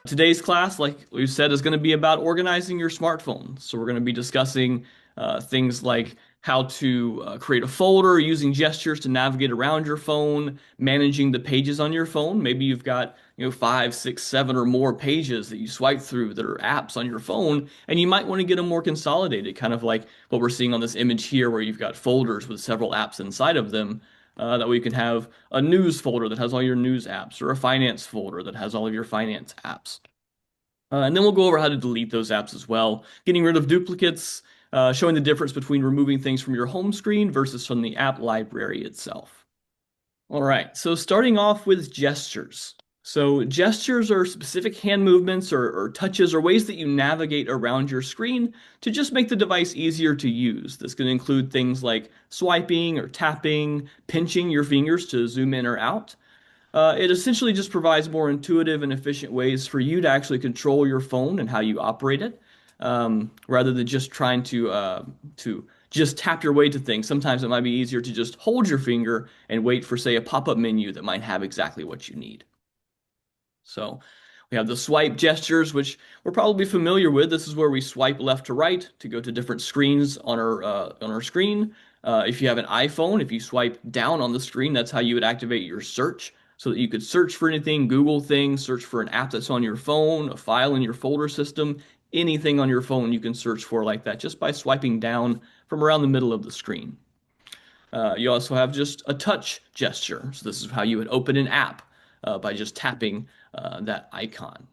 Today's class, like we've said, is going to be about organizing your smartphone. So we're going to be discussing things like how to create a folder using gestures to navigate around your phone, managing the pages on your phone. Maybe you've got, five, six, seven, or more pages that you swipe through that are apps on your phone, and you might want to get them more consolidated, kind of like what we're seeing on this image here, where you've got folders with several apps inside of them. That way you can have a news folder that has all your news apps, or a finance folder that has all of your finance apps. And then we'll go over how to delete those apps as well, getting rid of duplicates, showing the difference between removing things from your home screen versus from the app library itself. All right, so starting off with gestures. So gestures are specific hand movements or touches or ways that you navigate around your screen to just make the device easier to use. This can include things like swiping or tapping, pinching your fingers to zoom in or out. It essentially just provides more intuitive and efficient ways for you to actually control your phone and how you operate it, rather than just trying to just tap your way to things. Sometimes it might be easier to just hold your finger and wait for, say, a pop-up menu that might have exactly what you need. So we have the swipe gestures, which we're probably familiar with. This is where we swipe left to right to go to different screens on our screen. If you have an iPhone, if you swipe down on the screen, that's how you would activate your search, so that you could search for anything, Google things, search for an app that's on your phone, a file in your folder system, anything on your phone you can search for like that just by swiping down from around the middle of the screen. You also have just a touch gesture. So this is how you would open an app by just tapping that icon.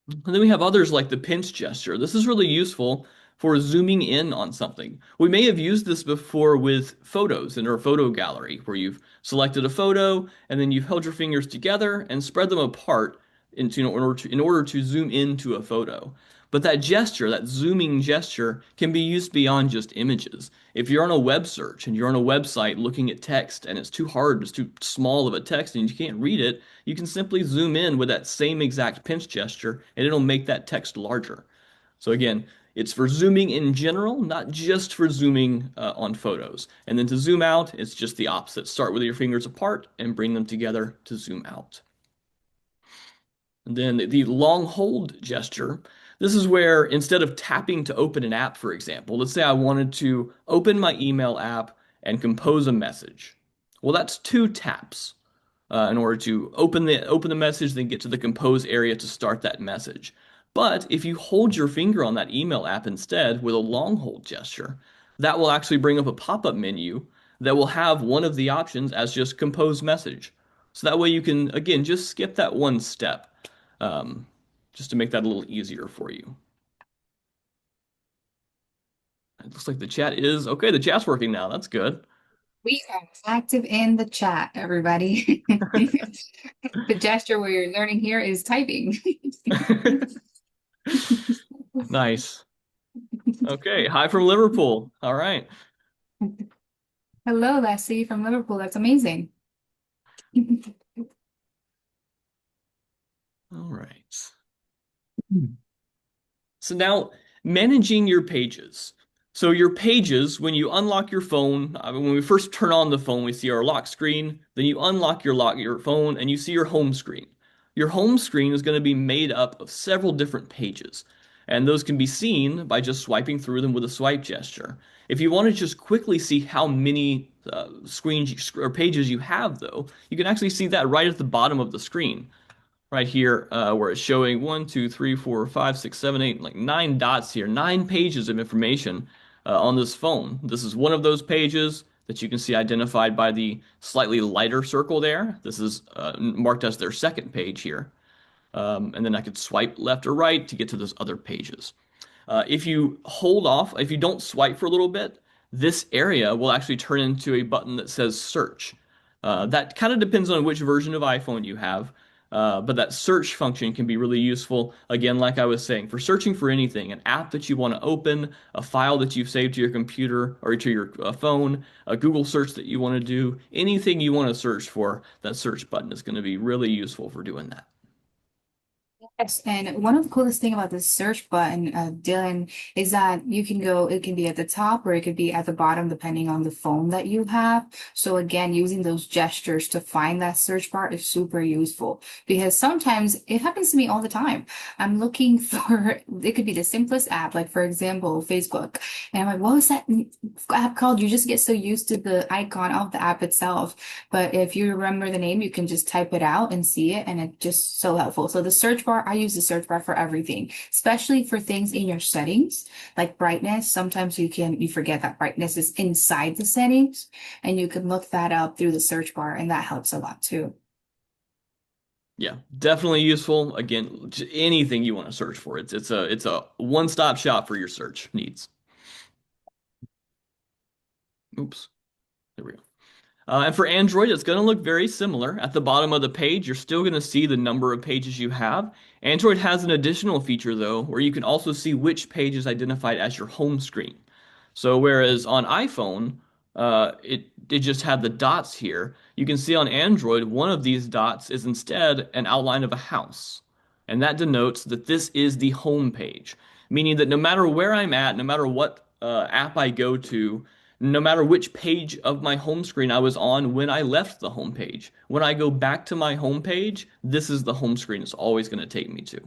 And then we have others like the pinch gesture. This is really useful for zooming in on something. We may have used this before with photos in our photo gallery, where you've selected a photo and then you've held your fingers together and spread them apart in order to zoom into a photo. But that gesture, that zooming gesture, can be used beyond just images. If you're on a web search and you're on a website looking at text and it's too hard, it's too small of a text and you can't read it, you can simply zoom in with that same exact pinch gesture and it'll make that text larger. So again, it's for zooming in general, not just for zooming on photos. And then to zoom out, it's just the opposite. Start with your fingers apart and bring them together to zoom out. And then the long hold gesture. This is where instead of tapping to open an app, for example, let's say I wanted to open my email app and compose a message. Well, that's two taps in order to open the message, then get to the compose area to start that message. But if you hold your finger on that email app instead with a long hold gesture, that will actually bring up a pop-up menu that will have one of the options as just compose message. So that way you can, again, just skip that one step, um, just to make that a little easier for you. It looks like the chat is okay. The chat's working now. That's good. We are active in the chat, everybody. The gesture we're learning here is typing. Nice. Okay. Hi from Liverpool. All right. Hello, Leslie from Liverpool. That's amazing. All right. So now managing your pages. So your pages, when you unlock your phone, when we first turn on the phone, we see our lock screen. Then you unlock your phone and you see your home screen. Your home screen is going to be made up of several different pages, and those can be seen by just swiping through them with a swipe gesture. If you want to just quickly see how many screens or pages you have, though, you can actually see that right at the bottom of the screen right here, where it's showing 1, 2, 3, 4, 5, 6, 7, 8, like 9 dots here, 9 pages of information on this phone. This is one of those pages that you can see identified by the slightly lighter circle there. This is marked as their second page here. And then I could swipe left or right to get to those other pages. If you don't swipe for a little bit, this area will actually turn into a button that says search. That kind of depends on which version of iPhone you have. But that search function can be really useful, again, like I was saying, for searching for anything, an app that you want to open, a file that you've saved to your computer or to your phone, a Google search that you want to do, anything you want to search for, that search button is going to be really useful for doing that. Yes, and one of the coolest thing about this search button, Dylan, is that you can go, it can be at the top or it could be at the bottom, depending on the phone that you have. So again, using those gestures to find that search bar is super useful because sometimes it happens to me all the time. I'm looking for, it could be the simplest app, like for example, Facebook. And I'm like, what was that app called? You just get so used to the icon of the app itself. But if you remember the name, you can just type it out and see it, and it's just so helpful. So the search bar, I use the search bar for everything, especially for things in your settings, like brightness. Sometimes you forget that brightness is inside the settings, and you can look that up through the search bar, and that helps a lot too. Yeah, definitely useful. Again, anything you want to search for. It's a one-stop shop for your search needs. Oops, there we go. And for Android, it's going to look very similar. At the bottom of the page, you're still going to see the number of pages you have. Android has an additional feature, though, where you can also see which page is identified as your home screen. So whereas on iPhone, it just had the dots here, you can see on Android, one of these dots is instead an outline of a house. And that denotes that this is the home page, meaning that no matter where I'm at, no matter what app I go to, no matter which page of my home screen I was on when I left the home page, when I go back to my home page, this is the home screen it's always going to take me to.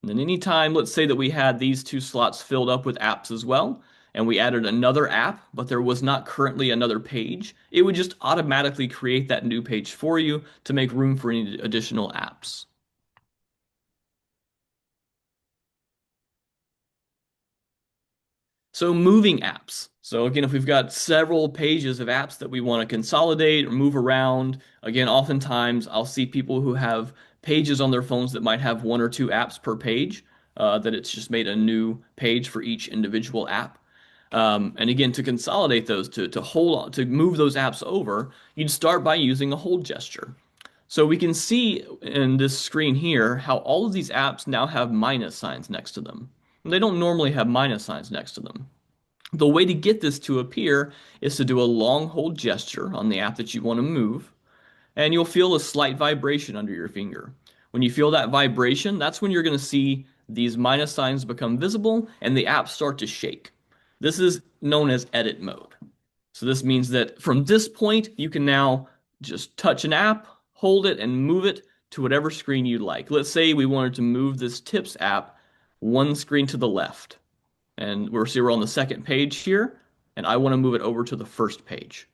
And then anytime, let's say that we had these two slots filled up with apps as well, and we added another app, but there was not currently another page, it would just automatically create that new page for you to make room for any additional apps. So moving apps. So again, if we've got several pages of apps that we want to consolidate or move around, again, oftentimes I'll see people who have pages on their phones that might have one or two apps per page, that it's just made a new page for each individual app. And again, to consolidate those, to hold on, to move those apps over, you'd start by using a hold gesture. So we can see in this screen here how all of these apps now have minus signs next to them. They don't normally have minus signs next to them. The way to get this to appear is to do a long hold gesture on the app that you want to move, and you'll feel a slight vibration under your finger. When you feel that vibration, that's when you're going to see these minus signs become visible and the app start to shake. This is known as edit mode. So this means that from this point, you can now just touch an app, hold it, and move it to whatever screen you'd like. Let's say we wanted to move this Tips app one screen to the left. And we're on the second page here, and I want to move it over to the first page.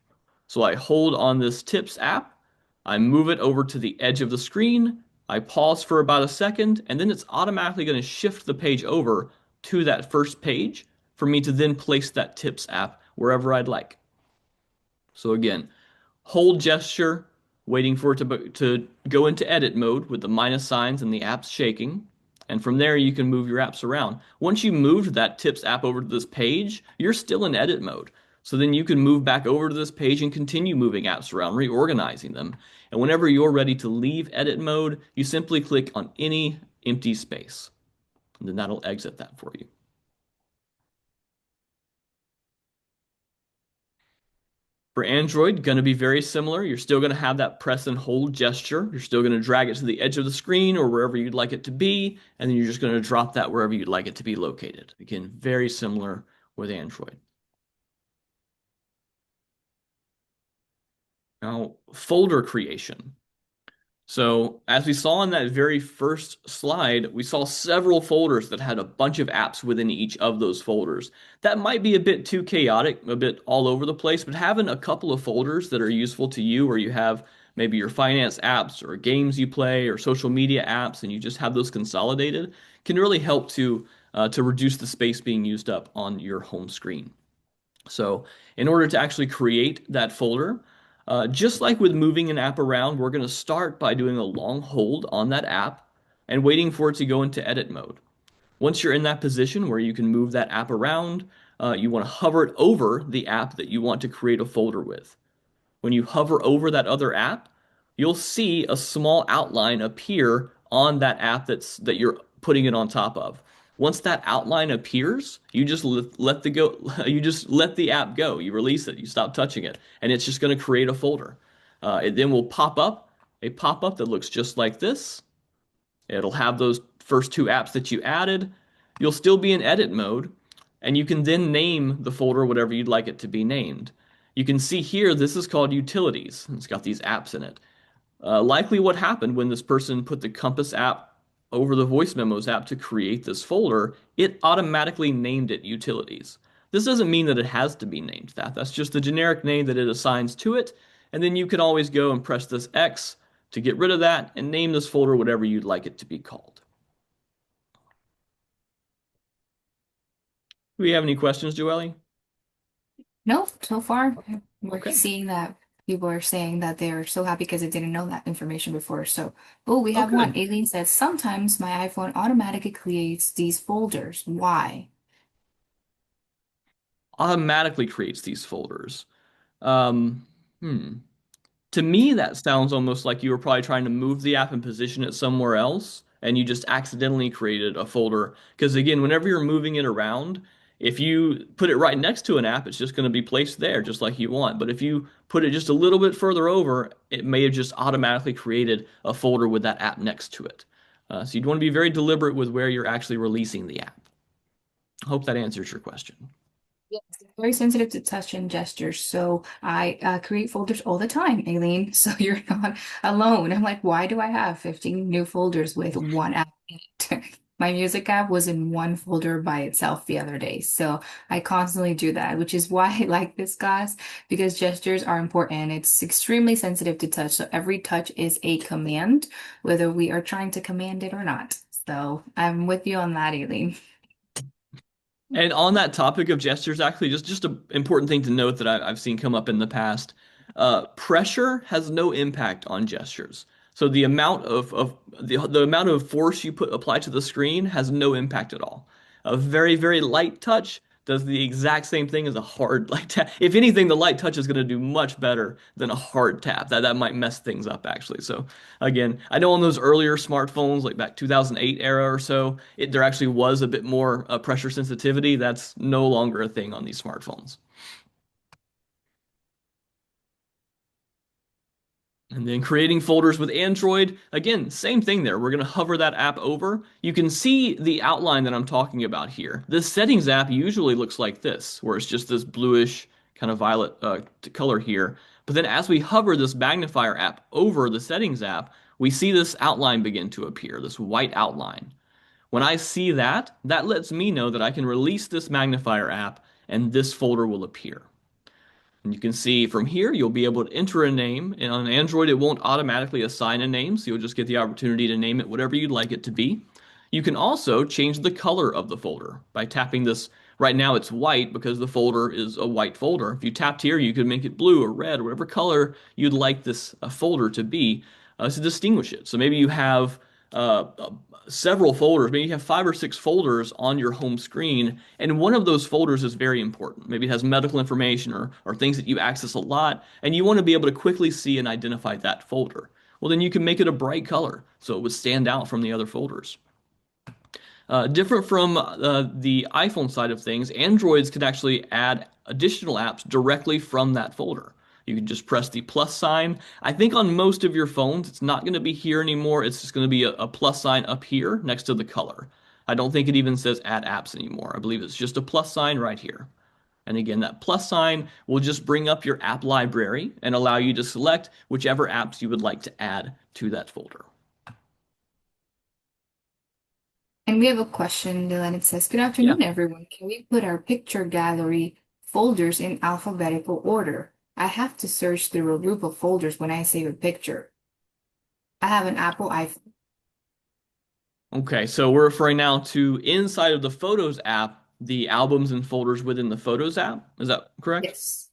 So I hold on this Tips app, I move it over to the edge of the screen, I pause for about a second, and then it's automatically going to shift the page over to that first page for me to then place that Tips app wherever I'd like. So again, hold gesture, waiting for it to go into edit mode with the minus signs and the apps shaking. And from there, you can move your apps around. Once you moved that Tips app over to this page, you're still in edit mode. So then you can move back over to this page and continue moving apps around, reorganizing them. And whenever you're ready to leave edit mode, you simply click on any empty space. And then that'll exit that for you. For Android, going to be very similar. You're still going to have that press and hold gesture. You're still going to drag it to the edge of the screen or wherever you'd like it to be, and then you're just going to drop that wherever you'd like it to be located. Again, very similar with Android. Now, folder creation. So as we saw in that very first slide, we saw several folders that had a bunch of apps within each of those folders. That might be a bit too chaotic, a bit all over the place, but having a couple of folders that are useful to you, where you have maybe your finance apps or games you play or social media apps, and you just have those consolidated, can really help to reduce the space being used up on your home screen. So in order to actually create that folder, just like with moving an app around, we're going to start by doing a long hold on that app and waiting for it to go into edit mode. Once you're in that position where you can move that app around, you want to hover it over the app that you want to create a folder with. When you hover over that other app, you'll see a small outline appear on that app that you're putting it on top of. Once that outline appears, you just let the go you just let the app go. You release it, you stop touching it, and it's just going to create a folder. It then will pop up a pop-up that looks just like this. It'll have those first two apps that you added. You'll still be in edit mode, and you can then name the folder whatever you'd like it to be named. You can see here, this is called utilities. It's got these apps in it. Likely what happened when this person put the Compass app over the Voice Memos app to create this folder, it automatically named it utilities. This doesn't mean that it has to be named that. That's just the generic name that it assigns to it. And then you can always go and press this X to get rid of that and name this folder whatever you'd like it to be called. Do we have any questions, Joelle? No, so far we're Okay. seeing that people are saying that they're so happy because they didn't know that information before. So, oh, we Oh, have one. good. Aileen says sometimes my iPhone automatically creates these folders. Why? Automatically creates these folders. Um, hmm. To me, that sounds almost like you were probably trying to move the app and position it somewhere else, and you just accidentally created a folder. Because again, whenever you're moving it around, if you put it right next to an app, it's just going to be placed there just like you want. But if you put it just a little bit further over, it may have just automatically created a folder with that app next to it. So you'd want to be very deliberate with where you're actually releasing the app. I hope that answers your question. Yes, I'm very sensitive to touch and gestures, so I create folders all the time, Aileen. So you're not alone. I'm like, why do I have 15 new folders with one app in it? My music app was in one folder by itself the other day, so I constantly do that, which is why I like this class because gestures are important. It's extremely sensitive to touch, so every touch is a command, whether we are trying to command it or not. So I'm with you on that, Aileen. And on that topic of gestures, actually, just an important thing to note that I've seen come up in the past. Pressure has no impact on gestures. So the amount of the amount of force you put apply to the screen has no impact at all. A very, very light touch does the exact same thing as a hard light tap. If anything, the light touch is going to do much better than a hard tap. That might mess things up actually. So again, I know on those earlier smartphones, like back 2008 era or so, there actually was a bit more pressure sensitivity. That's no longer a thing on these smartphones. And then creating folders with Android, again, same thing there. We're going to hover that app over. You can see the outline that I'm talking about here. This settings app usually looks like this, where it's just this bluish kind of violet color here. But then as we hover this magnifier app over the settings app, we see this outline begin to appear, this white outline. When I see that, that lets me know that I can release this magnifier app and this folder will appear. And you can see from here, you'll be able to enter a name. And on Android, it won't automatically assign a name, so you'll just get the opportunity to name it whatever you'd like it to be. You can also change the color of the folder by tapping this. Right now, it's white because the folder is a white folder. If you tapped here, you could make it blue or red or whatever color you'd like this folder to be to distinguish it. So maybe you have several folders. Maybe you have 5 or 6 folders on your home screen, and one of those folders is very important. Maybe it has medical information or things that you access a lot, and you want to be able to quickly see and identify that folder. Well, then you can make it a bright color so it would stand out from the other folders. Different from the iPhone side of things, Androids could actually add additional apps directly from that folder. You can just press the plus sign. I think on most of your phones, it's not going to be here anymore. It's just going to be a plus sign up here next to the color. I don't think it even says add apps anymore. I believe it's just a plus sign right here. And again, that plus sign will just bring up your app library and allow you to select whichever apps you would like to add to that folder. And we have a question, Dylan. It says, good Yeah. afternoon, everyone. Can we put our picture gallery folders in alphabetical order? I have to search through a group of folders when I save a picture. I have an Apple iPhone. Okay, so we're referring now to inside of the Photos app, the albums and folders within the Photos app. Is that correct? Yes.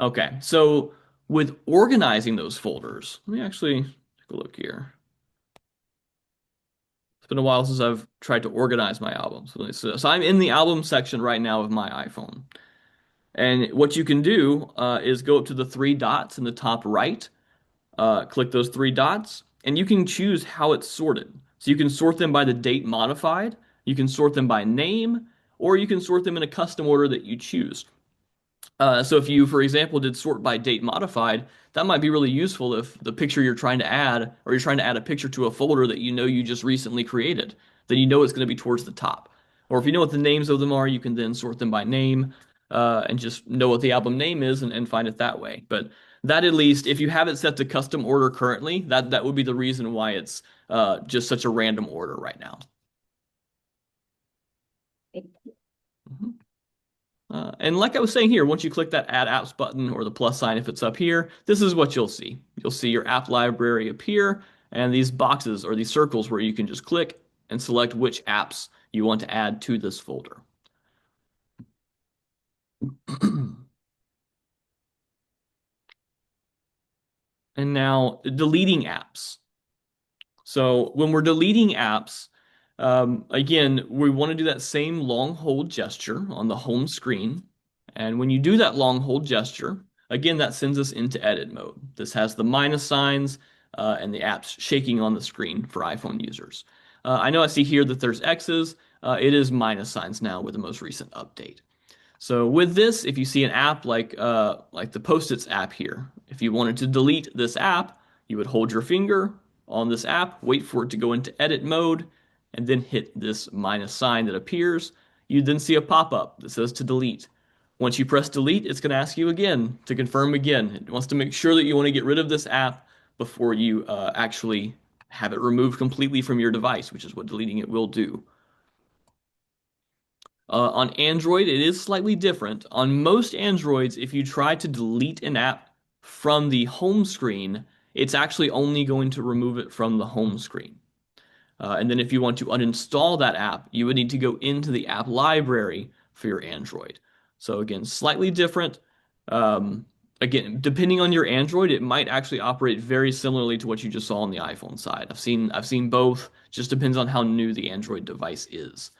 Okay, so with organizing those folders, let me actually take a look here. It's been a while since I've tried to organize my albums. So I'm in the album section right now of my iPhone. And what you can do is go up to the 3 dots in the top right, click those 3 dots, and you can choose how it's sorted. So you can sort them by the date modified, you can sort them by name, or you can sort them in a custom order that you choose. So if you, for example, did sort by date modified, that might be really useful if the picture you're trying to add, or you're trying to add a picture to a folder that you know you just recently created, then you know it's going to be towards the top. Or if you know what the names of them are, you can then sort them by name, and just know what the album name is and find it that way. But that at least, if you have it set to custom order currently, that would be the reason why it's just such a random order right now. Mhm. And like I was saying here, once you click that Add Apps button or the plus sign if it's up here, this is what you'll see. You'll see your app library appear and these boxes or these circles where you can just click and select which apps you want to add to this folder. And now deleting apps. So when we're deleting apps, again, we want to do that same long hold gesture on the home screen. And when you do that long hold gesture, again, that sends us into edit mode. This has the minus signs and the apps shaking on the screen for iPhone users. I know I see here that there's X's. It is minus signs now with the most recent update. So with this, if you see an app like the Post-its app here, if you wanted to delete this app, you would hold your finger on this app, wait for it to go into edit mode, and then hit this minus sign that appears. You then see a pop-up that says to delete. Once you press delete, it's going to ask you again to confirm again. It wants to make sure that you want to get rid of this app before you actually have it removed completely from your device, which is what deleting it will do. On Android, it is slightly different. On most Androids, if you try to delete an app from the home screen, it's actually only going to remove it from the home screen. And then if you want to uninstall that app, you would need to go into the app library for your Android. So again, slightly different. Um, Again, depending on your Android, it might actually operate very similarly to what you just saw on the iPhone side. I've seen both. Just depends on how new the Android device is.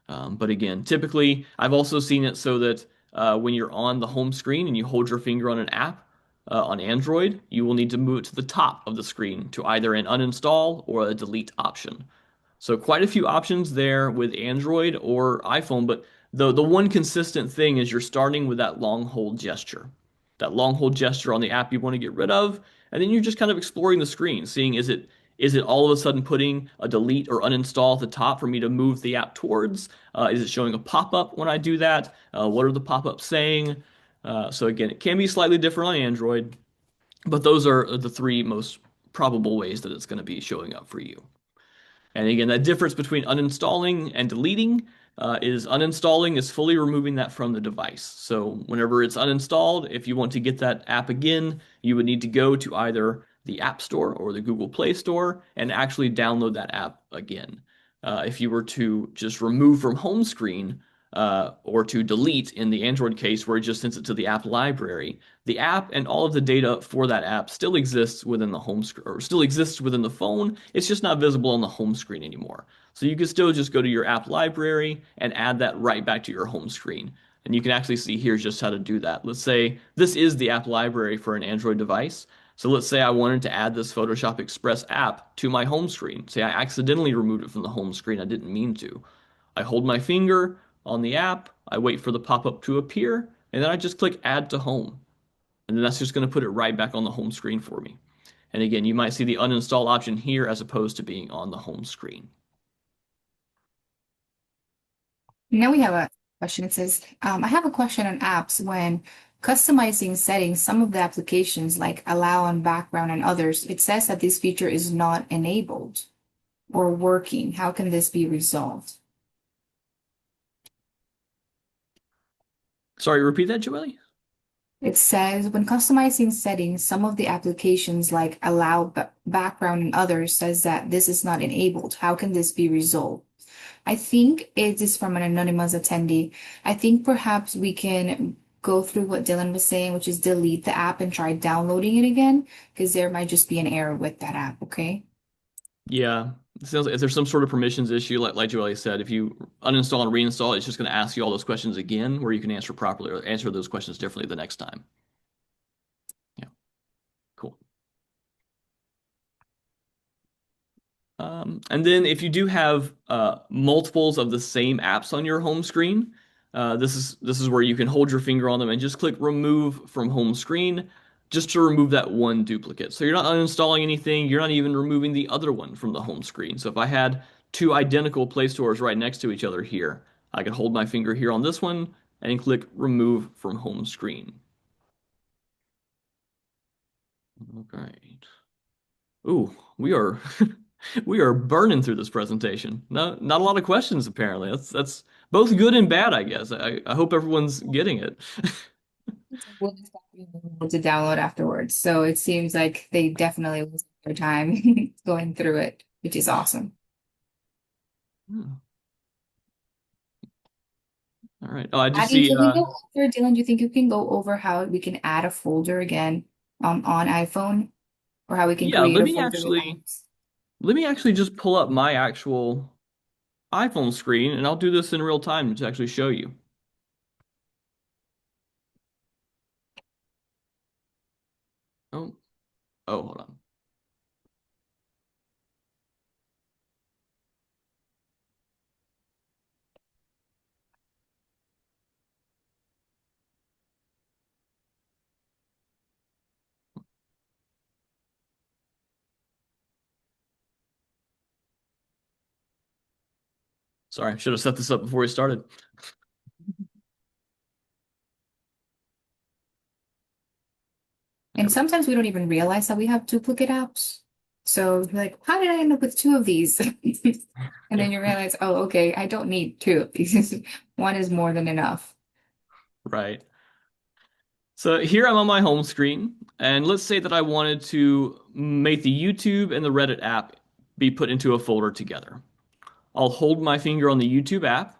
But again, typically, I've also seen it so that when you're on the home screen and you hold your finger on an app on Android, you will need to move it to the top of the screen to either an uninstall or a delete option. So quite a few options there with Android or iPhone, but the one consistent thing is you're starting with that long hold gesture. That long hold gesture on the app you want to get rid of, and then you're just kind of exploring the screen, seeing is it all of a sudden putting a delete or uninstall at the top for me to move the app towards? Is it showing a pop-up when I do that? What are the pop-ups saying? So again, it can be slightly different on Android, but those are the three most probable ways that it's going to be showing up for you. And again, that difference between uninstalling and deleting is uninstalling is fully removing that from the device. So whenever it's uninstalled, if you want to get that app again, you would need to go to either the App Store or the Google Play Store and actually download that app again. If you were to just remove from home screen or to delete in the Android case where it just sends it to the app library, the app and all of the data for that app still exists within the home screen or still exists within the phone. It's just not visible on the home screen anymore. So you can still just go to your app library and add that right back to your home screen. And you can actually see here just how to do that. Let's say this is the app library for an Android device. So let's say I wanted to add this Photoshop Express app to my home screen. Say I accidentally removed it from the home screen. I didn't mean to. I hold my finger on the app, I wait for the pop-up to appear, and then I just click Add to Home. And then that's just going to put it right back on the home screen for me. And again, you might see the uninstall option here as opposed to being on the home screen. Now we have a question. It says, I have a question on apps when customizing settings, some of the applications like allow on background and others, it says that this feature is not enabled or working. How can this be resolved? Sorry, repeat that, Joelle? It says when customizing settings, some of the applications like allow background and others says that this is not enabled. How can this be resolved? I think it is from an anonymous attendee. I think perhaps we can go through what Dylan was saying, which is delete the app and try downloading it again, because there might just be an error with that app, okay? Yeah. It sounds like if there's some sort of permissions issue, like Joelle said, if you uninstall and reinstall, it's just going to ask you all those questions again, where you can answer properly or answer those questions differently the next time. Yeah, cool. And then if you do have multiples of the same apps on your home screen, This is where you can hold your finger on them and just click remove from home screen just to remove that one duplicate. So you're not uninstalling anything, you're not even removing the other one from the home screen. So if I had two identical Play stores right next to each other here, I could hold my finger here on this one and click remove from home screen. Okay. Ooh, we are we are burning through this presentation. No, not a lot of questions apparently. That's both good and bad, I guess. I hope everyone's getting it. We'll just have to be able to download afterwards. So it seems like they definitely wasted their time going through it, which is awesome. Hmm. All right. Oh, I just Addie, see. can we go over, Dylan, do you think you can go over how we can add a folder again on iPhone or how we can Yeah. create a folder with apps? Let me actually just pull up my actual iPhone screen, and I'll do this in real time to actually show you. Oh, oh, hold on. Sorry, I should have set this up before we started. There And we go. sometimes we don't even realize that we have duplicate apps. So you're like, how did I end up with two of these? And Yeah, then you realize, oh, okay, I don't need two of these. One is more than enough. right. So here I'm on my home screen, and let's say that I wanted to make the YouTube and the Reddit app be put into a folder together. I'll hold my finger on the YouTube app.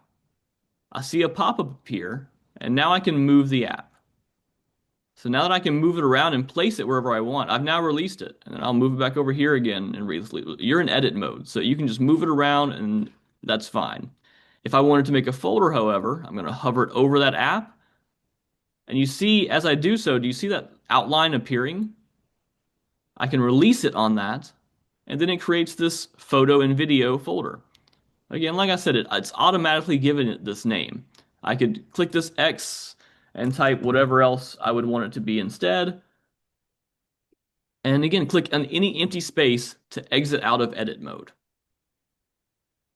I see a pop-up appear, and now I can move the app. So now that I can move it around and place it wherever I want, I've now released it. And then I'll move it back over here again and release it. You're in edit mode, so you can just move it around and that's fine. If I wanted to make a folder, however, I'm going to hover it over that app. And you see, as I do so, do you see that outline appearing? I can release it on that, and then it creates this photo and video folder. Again, like I said, it's automatically given it this name. I could click this X and type whatever else I would want it to be instead. And again, click on any empty space to exit out of edit mode.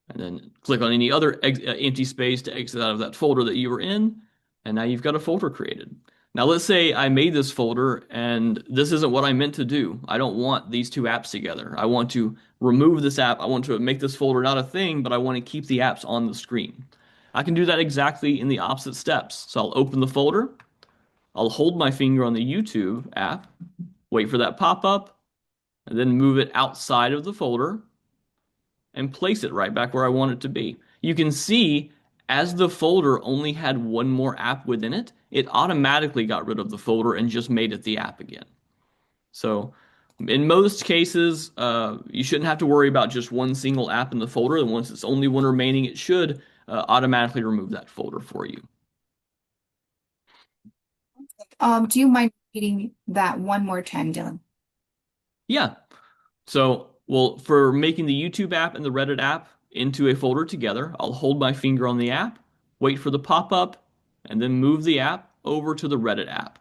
And then click on any other empty space to exit out of that folder that you were in. And now you've got a folder created. Now, let's say I made this folder and this isn't what I meant to do. I don't want these two apps together. I want to remove this app. I want to make this folder not a thing, but I want to keep the apps on the screen. I can do that exactly in the opposite steps. So I'll open the folder. I'll hold my finger on the YouTube app, wait for that pop up, and then move it outside of the folder and place it right back where I want it to be. You can see as the folder only had one more app within it, it automatically got rid of the folder and just made it the app again. So in most cases, you shouldn't have to worry about just one single app in the folder. And once it's only one remaining, it should automatically remove that folder for you. Do you mind repeating that one more time, Dylan? Yeah. So, well, for making the YouTube app and the Reddit app into a folder together, I'll hold my finger on the app, wait for the pop-up, and then move the app over to the Reddit app.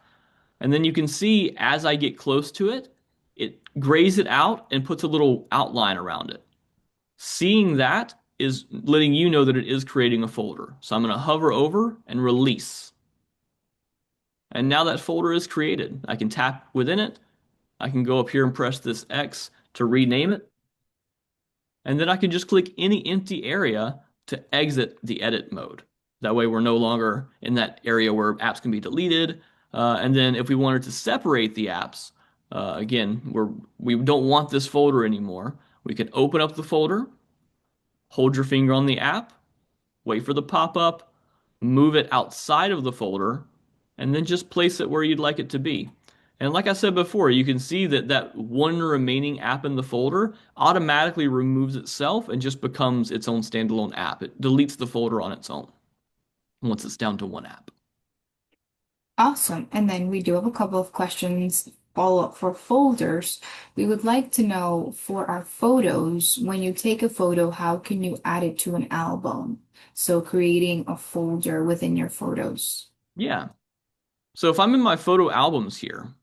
And then you can see as I get close to it, it grays it out and puts a little outline around it. Seeing that is letting you know that it is creating a folder. So I'm going to hover over and release. And now that folder is created. I can tap within it. I can go up here and press this X to rename it. And then I can just click any empty area to exit the edit mode. That way we're no longer in that area where apps can be deleted. And then if we wanted to separate the apps, again, we don't want this folder anymore. We can open up the folder, hold your finger on the app, wait for the pop-up, move it outside of the folder, and then just place it where you'd like it to be. And like I said before, you can see that that one remaining app in the folder automatically removes itself and just becomes its own standalone app. It deletes the folder on its own once it's down to one app. Awesome. And then we do have a couple of questions follow-up for folders. We would like to know for our photos, when you take a photo, how can you add it to an album? So creating a folder within your photos. Yeah. So if I'm in my photo albums here,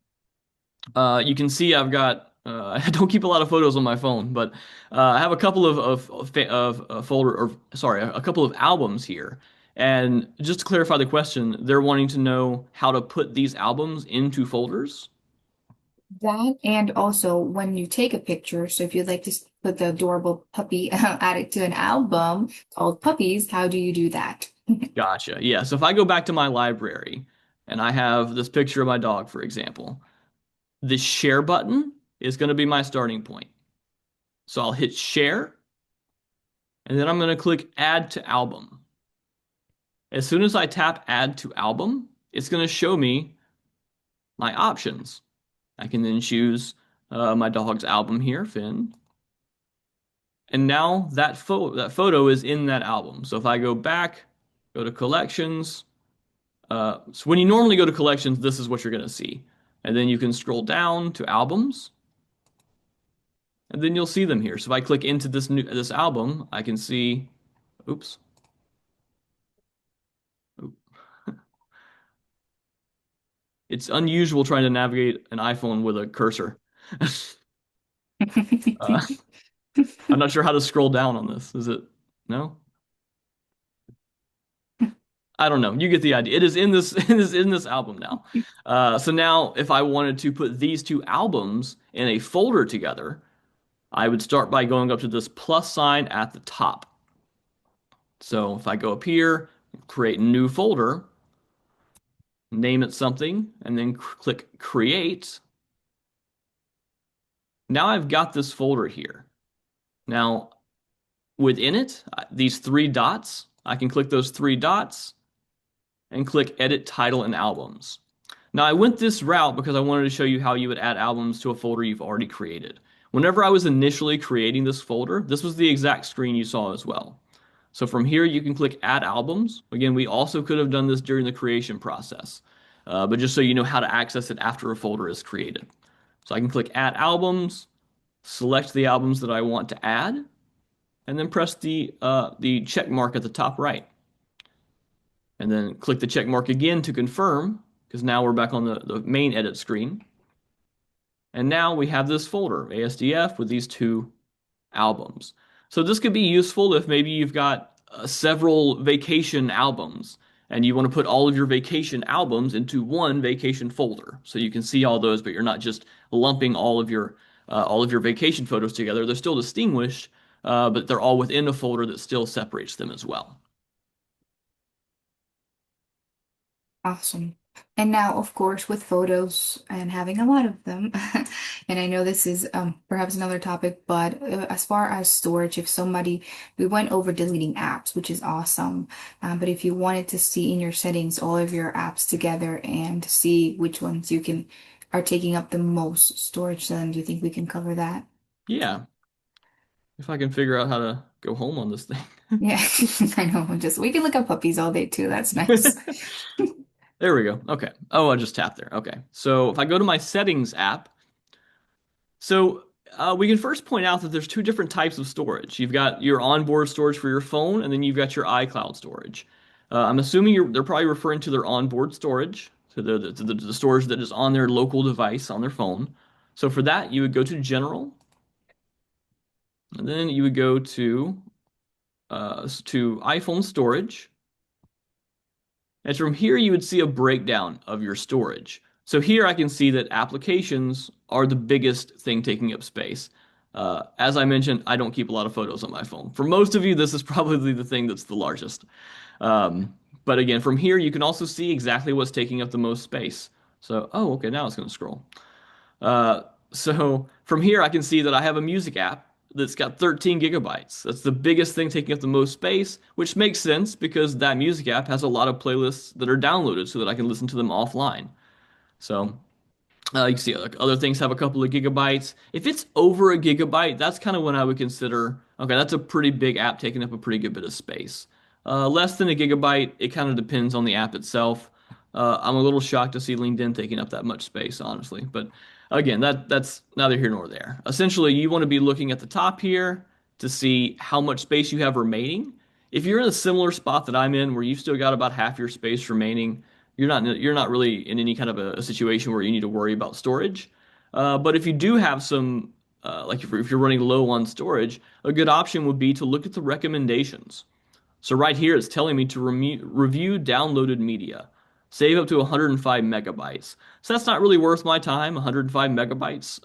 you can see I've got I don't keep a lot of photos on my phone, but I have a couple of folder or sorry, a couple of albums here. And just to clarify the question, they're wanting to know how to put these albums into folders. That and also when you take a picture, so if you'd like to put the adorable puppy add it to an album called Puppies, how do you do that? Gotcha. Yeah. So if I go back to my library and I have this picture of my dog, for example, the share button is going to be my starting point. So I'll hit share and then I'm going to click add to album. As soon as I tap add to album, it's going to show me my options. I can then choose my dog's album here, Finn. And now that photo is in that album. So if I go back, go to collections, so when you normally go to collections, this is what you're going to see. And then you can scroll down to albums, and then you'll see them here. So if I click into this album, I can see, oops, it's unusual trying to navigate an iPhone with a cursor. Uh, I'm not sure how to scroll down on this. Is it? No? I don't know. You get the idea. It is in this it is in this album now. So now if I wanted to put these two albums in a folder together, I would start by going up to this plus sign at the top. So if I go up here, create new folder, name it something, and then click create, now I've got this folder here. Now within it, these three dots, I can click those three dots and click edit title and albums. Now I went this route because I wanted to show you how you would add albums to a folder you've already created. Whenever I was initially creating this folder, this was the exact screen you saw as well. So from here, you can click Add Albums. Again, we also could have done this during the creation process, but just so you know how to access it after a folder is created. So I can click Add Albums, select the albums that I want to add, and then press the check mark at the top right. And then click the check mark again to confirm, because now we're back on the main edit screen. And now we have this folder, ASDF, with these two albums. So this could be useful if maybe you've got several vacation albums and you want to put all of your vacation albums into one vacation folder. So you can see all those, but you're not just lumping all of your vacation photos together. They're still distinguished, but they're all within a folder that still separates them as well. Awesome. And now, of course, with photos and having a lot of them, and I know this is perhaps another topic, but as far as storage, if somebody, we went over deleting apps, which is awesome. But if you wanted to see in your settings all of your apps together and see which ones you can are taking up the most storage, then do you think we can cover that? Yeah, if I can figure out how to go home on this Yeah, I know. Just we can look up puppies all day too. That's nice. thing. There we go. Okay. Oh, I just tapped there. Okay. So if I go to my settings app, so we can first point out that there's two different types of storage. You've got your onboard storage for your phone, and then you've got your iCloud storage. I'm assuming they're probably referring to their onboard storage, to the storage that is on their local device on their phone. So for that, you would go to General, and then you would go to iPhone storage. And from here, you would see a breakdown of your storage. So here I can see that applications are the biggest thing taking up space. As I mentioned, I don't keep a lot of photos on my phone. For most of you, this is probably the thing that's the largest. But again, from here, you can also see exactly what's taking up the most space. So, oh, okay, now it's going to scroll. Uh, so from here, I can see that I have a music app that's got 13 gigabytes. That's the biggest thing taking up the most space, which makes sense because that music app has a lot of playlists that are downloaded so that I can listen to them offline. So you can see like, other things have a couple of gigabytes. If it's over a gigabyte, that's kind of when I would consider, okay, that's a pretty big app taking up a pretty good bit of space. Less than a gigabyte, it kind of depends on the app itself. I'm a little shocked to see LinkedIn taking up that much space, honestly. But again, that's neither here nor there. Essentially, you want to be looking at the top here to see how much space you have remaining. If you're in a similar spot that I'm in, where you've still got about half your space remaining, you're not really in any kind of a situation where you need to worry about storage. But if you do have some, like if you're running low on storage, a good option would be to look at the recommendations. So right here, it's telling me to review downloaded media. Save up to 105 megabytes. So that's not really worth my time, 105 megabytes.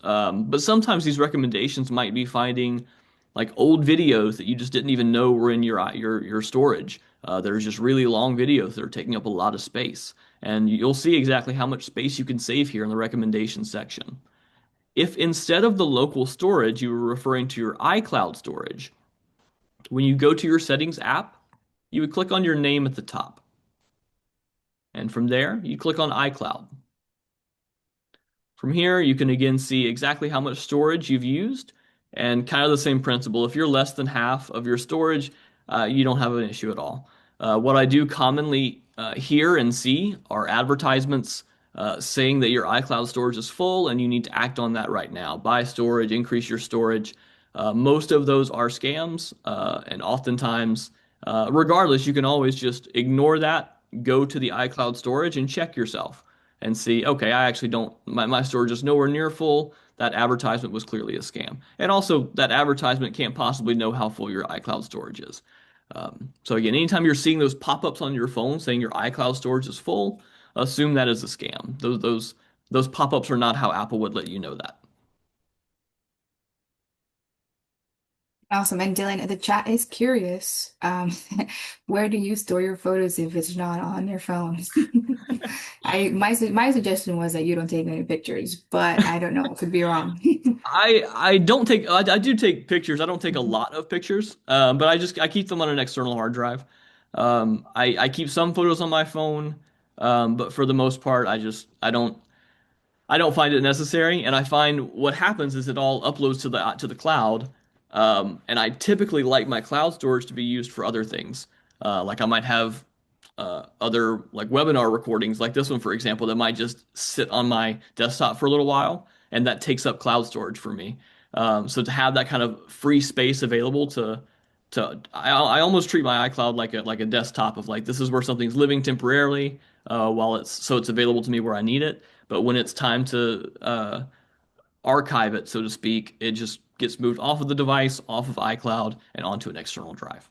But sometimes these recommendations might be finding like old videos that you just didn't even know were in your storage. There's just really long videos that are taking up a lot of space. And you'll see exactly how much space you can save here in the recommendations section. If instead of the local storage, you were referring to your iCloud storage, when you go to your settings app, you would click on your name at the top. And from there, you click on iCloud. From here, you can again see exactly how much storage you've used and kind of the same principle. If you're less than half of your storage, you don't have an issue at all. What I do commonly hear and see are advertisements saying that your iCloud storage is full and you need to act on that right now. Buy storage, increase your storage. Most of those are scams, and oftentimes, regardless, you can always just ignore that, go to the iCloud storage and check yourself and see, okay, I actually don't, my storage is nowhere near full. That advertisement was clearly a scam. And also, that advertisement can't possibly know how full your iCloud storage is. So again, anytime you're seeing those pop-ups on your phone saying your iCloud storage is full, assume that is a scam. Those pop-ups are not how Apple would let you know that. Awesome. And Dylan, the chat is curious. Where do you store your photos if it's not on your phone? My suggestion was that you don't take any pictures, but I don't know. I could be wrong. I don't take I do take pictures. I don't take a lot of pictures, but I keep them on an external hard drive. I keep some photos on my phone, but for the most part, I don't find it necessary, and I find what happens is it all uploads to the cloud, and I typically like my cloud storage to be used for other things. Like I might have other like webinar recordings, like this one, for example, that might just sit on my desktop for a little while, and that takes up cloud storage for me. So to have that kind of free space available I almost treat my iCloud like a desktop of like this is where something's living temporarily, while it's available to me where I need it. But when it's time to archive it, so to speak, it just gets moved off of the device, off of iCloud, and onto an external drive.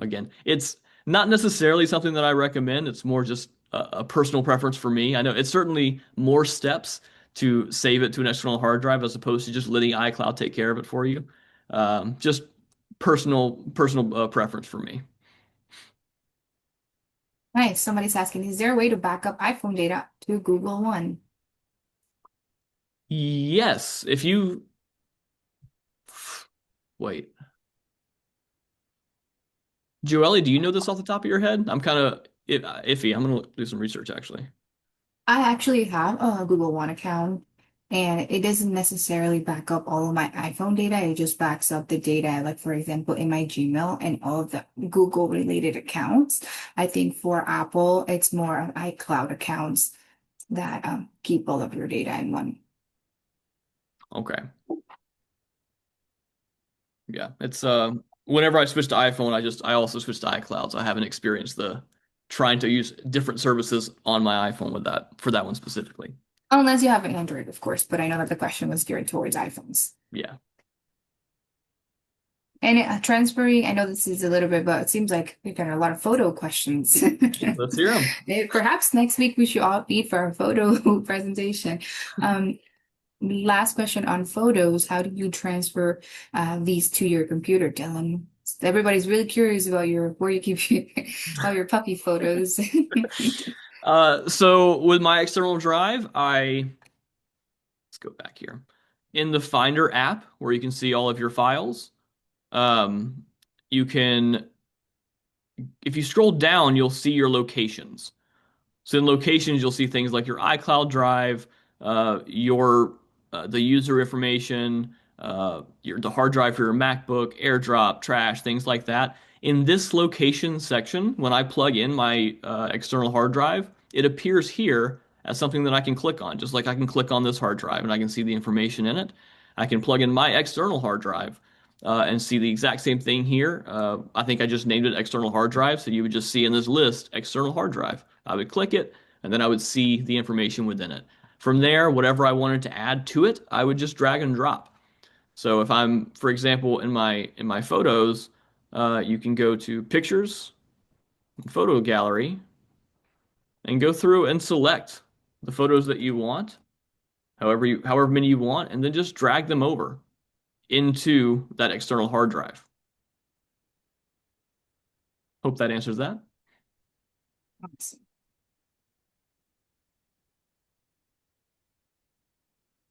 Again, it's not necessarily something that I recommend. It's more just a personal preference for me. I know it's certainly more steps to save it to an external hard drive as opposed to just letting iCloud take care of it for you. Just personal preference for me. Nice. Somebody's asking, is there a way to back up iPhone data to Google One? Yes, if you wait, Joelle, do you know this off the top of your head? I'm kind of iffy. I'm gonna do some research actually. I actually have a Google One account, and it doesn't necessarily back up all of my iPhone data. It just backs up the data, like for example, in my Gmail and all of the Google related accounts. I think for Apple, it's more of iCloud accounts that keep all of your data in one. Okay. Yeah, it's whenever I switch to iPhone, I also switch to iCloud. So I haven't experienced the trying to use different services on my iPhone with that for that one specifically. Unless you have an Android, of course, but I know that the question was geared towards iPhones. Yeah. And transferring, I know this is a little bit, but it seems like we've got a lot of photo questions. Let's hear them. Perhaps next week we should all meet for a photo presentation. Last question on photos. How do you transfer these to your computer, Dylan? Everybody's really curious about where you keep all your puppy photos. So with my external drive, let's go back here. In the Finder app, where you can see all of your files, um, you can, if you scroll down, you'll see your locations. So in locations, you'll see things like your iCloud drive, your the user information, the hard drive for your MacBook, AirDrop, trash, things like that. In this location section, when I plug in my external hard drive, it appears here as something that I can click on, just like I can click on this hard drive and I can see the information in it. I can plug in my external hard drive and see the exact same thing here. I think I just named it external hard drive, so you would just see in this list external hard drive. I would click it, and then I would see the information within it. From there, whatever I wanted to add to it, I would just drag and drop. So if I'm, for example, in my photos, you can go to Pictures, Photo Gallery, and go through and select the photos that you want, however many you want, and then just drag them over into that external hard drive. Hope that answers that. Awesome.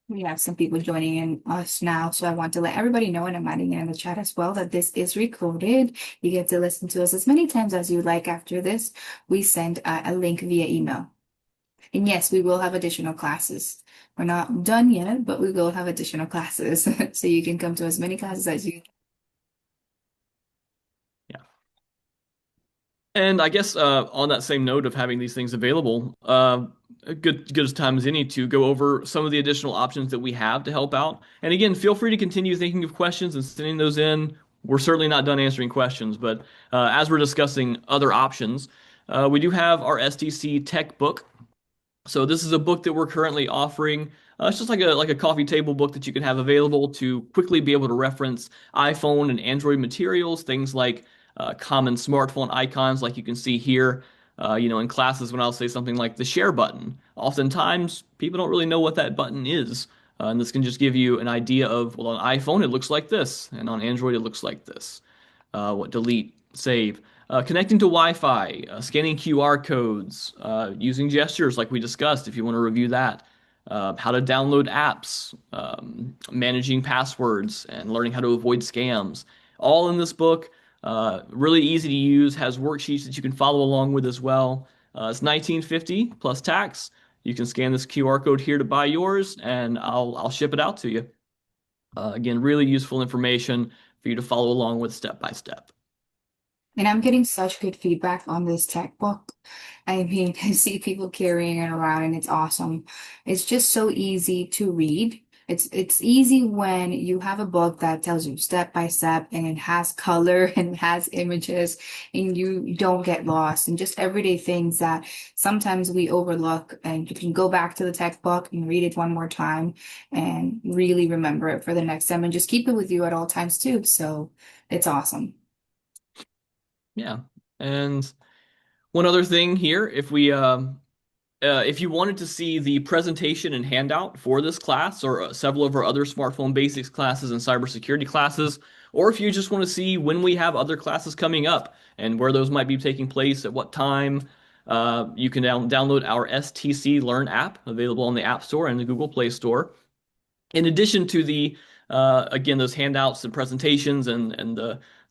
We have some people joining in us now, so I want to let everybody know, and I'm adding it in the chat as well, that this is recorded. You get to listen to us as many times as you like after this. We send a link via email. And yes, we will have additional classes. We're not done yet, but we will have additional classes. So you can come to as many classes as you. Yeah. And I guess on that same note of having these things available, a good as time as any to go over some of the additional options that we have to help out. And again, feel free to continue thinking of questions and sending those in. We're certainly not done answering questions, but as we're discussing other options, we do have our STC Tech book. So this is a book that we're currently offering. It's just like a coffee table book that you can have available to quickly be able to reference iPhone and Android materials, things like common smartphone icons, like you can see here. In classes when I'll say something like the share button. Oftentimes, people don't really know what that button is, and this can just give you an idea of, well, on iPhone it looks like this, and on Android it looks like this. What delete, save. Connecting to Wi-Fi, scanning QR codes, using gestures like we discussed if you want to review that, how to download apps, managing passwords, and learning how to avoid scams. All in this book. Really easy to use, has worksheets that you can follow along with as well. It's 1950 plus tax. You can scan this QR code here to buy yours, and I'll ship it out to you. Again, really useful information for you to follow along with step by step. And I'm getting such good feedback on this tech book. I mean, I see people carrying it around and it's awesome. It's just so easy to read. It's easy when you have a book that tells you step by step and it has color and it has images and you don't get lost and just everyday things that sometimes we overlook, and you can go back to the tech book and read it one more time and really remember it for the next time and just keep it with you at all times too. So it's awesome. Yeah. And one other thing here, if you wanted to see the presentation and handout for this class or several of our other smartphone basics classes and cybersecurity classes, or if you just want to see when we have other classes coming up and where those might be taking place at what time, you can download our STC Learn app available on the App Store and the Google Play Store. In addition to the again those handouts and presentations and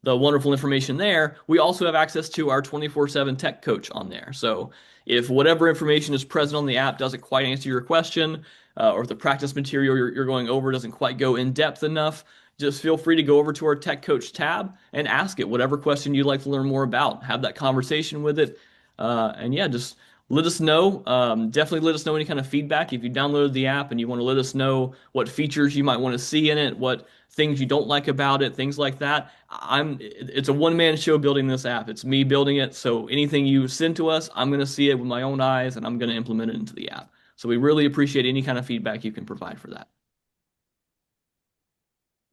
the wonderful information there, we also have access to our 24/7 tech coach on there. So if whatever information is present on the app doesn't quite answer your question, or if the practice material you're going over doesn't quite go in depth enough, just feel free to go over to our tech coach tab and ask it whatever question you'd like to learn more about. Have that conversation with it, and yeah, just let us know. Definitely let us know any kind of feedback. If you downloaded the app and you want to let us know what features you might want to see in it, what things you don't like about it, things like that. It's a one-man show building this app. It's me building it. So anything you send to us, I'm going to see it with my own eyes and I'm going to implement it into the app. So we really appreciate any kind of feedback you can provide for that.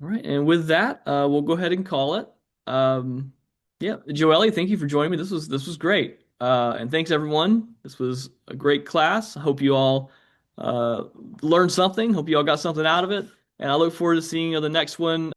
All right. And with that, we'll go ahead and call it. Um, yeah, Joelle, thank you for joining me. This was great. And thanks everyone. This was a great class. I hope you all uh, learned something. Hope you all got something out of it. And I look forward to seeing you on the next one